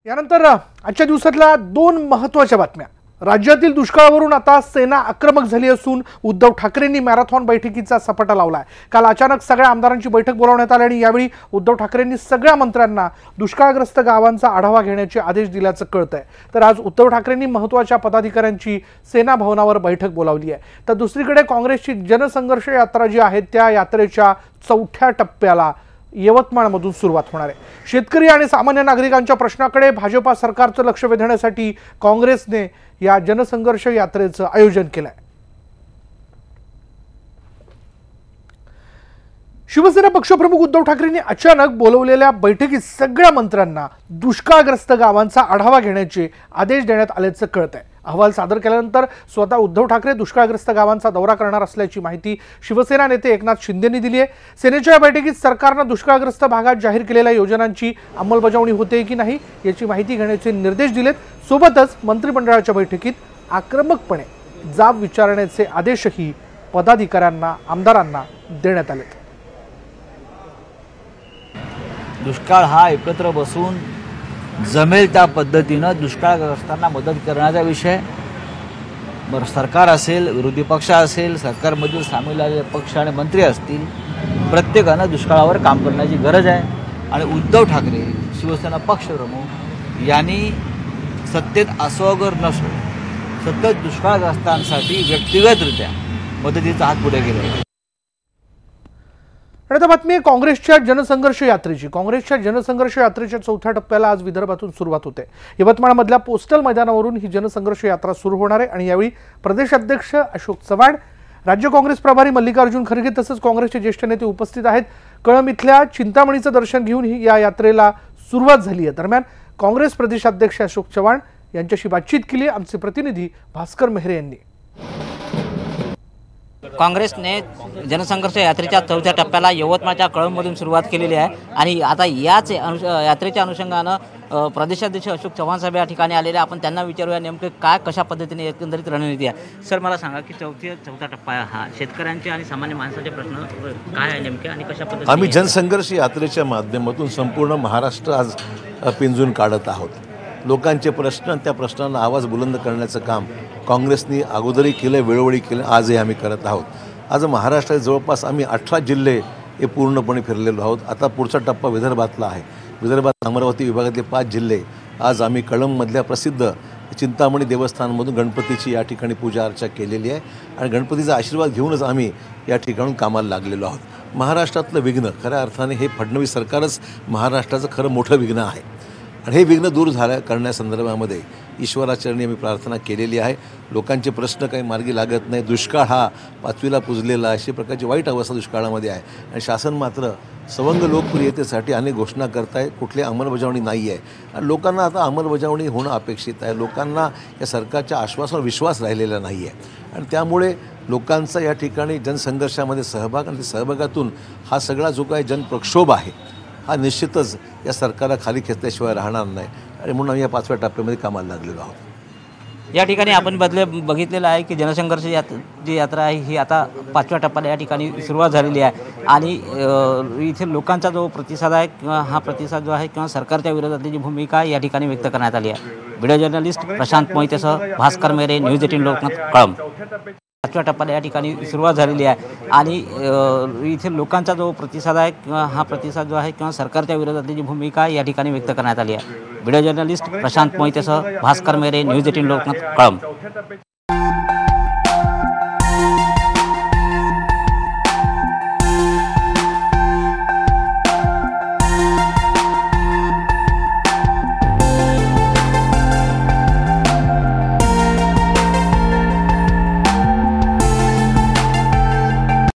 यानंतर आजच्या दिवसातल्या दोन महत्त्वाच्या बातम्या। राज्यातील दुष्काळावरून आता सेना आक्रमक झाली असून उद्धव ठाकरेंनी मॅरेथॉन बैठकीचा सपाटा लावलाय। काल अचानक सगळ्या आमदारांची बैठक बोलावण्यात आली आणि यावेळी उद्धव ठाकरेंनी सगळ्या मंत्र्यांना दुष्काळग्रस्त गावांचा आढावा घेण्याचे आदेश दिल्याचं कळतंय। तर आज उद्धव ठाकरेंनी महत्त्वाच्या पदाधिकाऱ्यांची सेना भवनावर बैठक बोलावली आहे। तर दुसरीकडे काँग्रेसची जनसंघर्ष यात्रा जी आहे त्या यात्रेच्या चौथ्या टप्प्याला यवतमाळमधून सुरुवात होणार आहे। शेतकरी आणि सामान्य नागरिकांच्या प्रश्नाकडे भाजपा सरकारचं लक्ष वेधण्यासाठी काँग्रेसने या जनसंघर्ष यात्रेचं आयोजन केलंय। शिवसेना पक्षप्रमुख उद्धव ठाकरेंनी अचानक बोलवलेल्या बैठकीत सगळ्या मंत्र्यांना दुष्काळग्रस्त गावांचा आढावा घेण्याचे आदेश देण्यात आल्याचं कळतंय। अहवाल सादर केल्यानंतर स्वतः उद्धव ठाकरे दुष्काळग्रस्त गावांचा दौरा करणार असल्याची माहिती शिवसेना नेते एकनाथ शिंदेंनी दिली आहे। सेनेच्या बैठकीत सरकारने दुष्काळग्रस्त भागात जाहीर केलेल्या योजनांची अंमलबजावणी होते की नाही याची माहिती घेण्याचे निर्देश दिलेत। सोबतच मंत्रिमंडळाच्या बैठकीत आक्रमकपणे जाब विचारण्याचे आदेशही पदाधिकाऱ्यांना आमदारांना देण्यात आलेत। दुष्काळ हा एकत्र बसून जमेल त्या पद्धतीनं दुष्काळग्रस्तांना मदत करण्याचा विषय सरकार असेल, विरोधी पक्ष असेल, सरकारमधील सामील आलेले पक्ष आणि मंत्री असतील, प्रत्येकानं दुष्काळावर काम करण्याची गरज आहे। आणि उद्धव ठाकरे शिवसेना पक्षप्रमुख यांनी सत्तेत असो अगर नसो सतत दुष्काळग्रस्तांसाठी व्यक्तिगतरित्या मदतीचा हात पुढे केला आहे। आता बातमी आहे काँग्रेसच्या जनसंघर्ष यात्रेची। काँग्रेसच्या जनसंघर्ष यात्रेच्या चौथ्या टप्प्याला आज विदर्भातून सुरुवात होते। यवतमाळमधल्या पोस्टल मैदानावरून ही जनसंघर्ष यात्रा सुरू होणार आहे आणि यावेळी प्रदेश अध्यक्ष अशोक चव्हाण, राज्य काँग्रेस प्रभारी मल्लिकार्जुन खरगे तसंच काँग्रेसचे ज्येष्ठ नेते उपस्थित आहेत। कळंब इथल्या चिंतामणीचं दर्शन घेऊन ही या यात्रेला सुरुवात झाली आहे। दरम्यान काँग्रेस प्रदेशाध्यक्ष अशोक चव्हाण यांच्याशी बातचीत केली आमचे प्रतिनिधी भास्कर मेहरे यांनी। काँग्रेसने जनसंघर्ष यात्रेच्या चौथ्या टप्प्याला यवतमाळच्या कळंबमधून सुरुवात केलेली आहे आणि आता याच यात्रेच्या अनुषंगानं प्रदेशाध्यक्ष अशोक चव्हाण साहेब या ठिकाणी आलेले। आपण त्यांना विचारूया नेमके काय कशा पद्धतीने एकंदरीत रणनीती आहे। सर, मला सांगा की चौथा टप्पा हा शेतकऱ्यांचे आणि सामान्य माणसाचे प्रश्न काय आहे नेमके आणि कशा पद्धतीने आम्ही जनसंघर्ष यात्रेच्या माध्यमातून संपूर्ण महाराष्ट्र आज पिंजून काढत आहोत। लोकांचे प्रश्न आणि त्या प्रश्नांना आवाज बुलंद करण्याचं काम काँग्रेसने अगोदरही केलं, वेळोवेळी केलं, आजही आम्ही करत आहोत। आज महाराष्ट्रात जवळपास आम्ही 18 जिल्हे हे पूर्णपणे फिरलेलो आहोत। आता पुढचा टप्पा विदर्भातला आहे। विदर्भात अमरावती विभागातले 5 जिल्हे आज आम्ही कळंबमधल्या प्रसिद्ध चिंतामणी देवस्थानमधून गणपतीची या ठिकाणी पूजा अर्चा केलेली आहे आणि गणपतीचा आशीर्वाद घेऊनच आम्ही या ठिकाणून कामाला लागलेलो आहोत। महाराष्ट्रातलं विघ्न खऱ्या अर्थाने हे फडणवीस सरकारच महाराष्ट्राचं खरं मोठं विघ्न आहे आणि हे विघ्न दूर करण्यासंदर्भामध्ये ईश्वराचरणी आम्ही प्रार्थना केलेली आहे। लोकांचे प्रश्न काही मार्गी लागत नाही। दुष्काळ हा 5वीला पुजलेला अशी प्रकारची वाईट अवस्था दुष्काळामध्ये आहे आणि शासन मात्र सवंग लोकप्रियतेसाठी अनेक घोषणा करत आहे, कुठली अंमलबजावणी नाही आहे आणि लोकांना आता अंमलबजावणी होणं अपेक्षित आहे। लोकांना या सरकारच्या आश्वासनावर विश्वास राहिलेला नाही आहे आणि त्यामुळे लोकांचा या ठिकाणी जनसंघर्षामध्ये सहभाग आणि सहभागातून हा सगळा जो काही जनप्रक्षोभ आहे हा निश्चितच या सरकारला खाली खेचल्याशिवाय राहणार नाही आणि म्हणून आम्ही या 5व्या टप्प्यामध्ये कामाला लागलेलो आहोत। या ठिकाणी आपण बघितलेलं आहे की जनसंघर्ष जी यात्रा आहे ही आता 5व्या टप्प्याला या ठिकाणी सुरुवात झालेली आहे आणि इथे लोकांचा जो प्रतिसाद आहे किंवा हा प्रतिसाद जो आहे किंवा सरकारच्या विरोधातली जी भूमिका आहे या ठिकाणी व्यक्त करण्यात आली आहे। व्हिडिओ जर्नलिस्ट प्रशांत मोहितेसह भास्कर मेहरे, न्यूज 18 लोकमत, कळंब। 5व्या टप्प्याला या ठिकाणी सुरुवात झालेली आहे आणि इथे लोकांचा जो प्रतिसाद आहे किंवा हा प्रतिसाद जो आहे किंवा सरकारच्या विरोधातली जी भूमिका आहे या ठिकाणी व्यक्त करण्यात आली आहे। व्हिडिओ जर्नलिस्ट प्रशांत मोहितेसह भास्कर मेहरे, न्यूज 18 लोकमत, कळंब।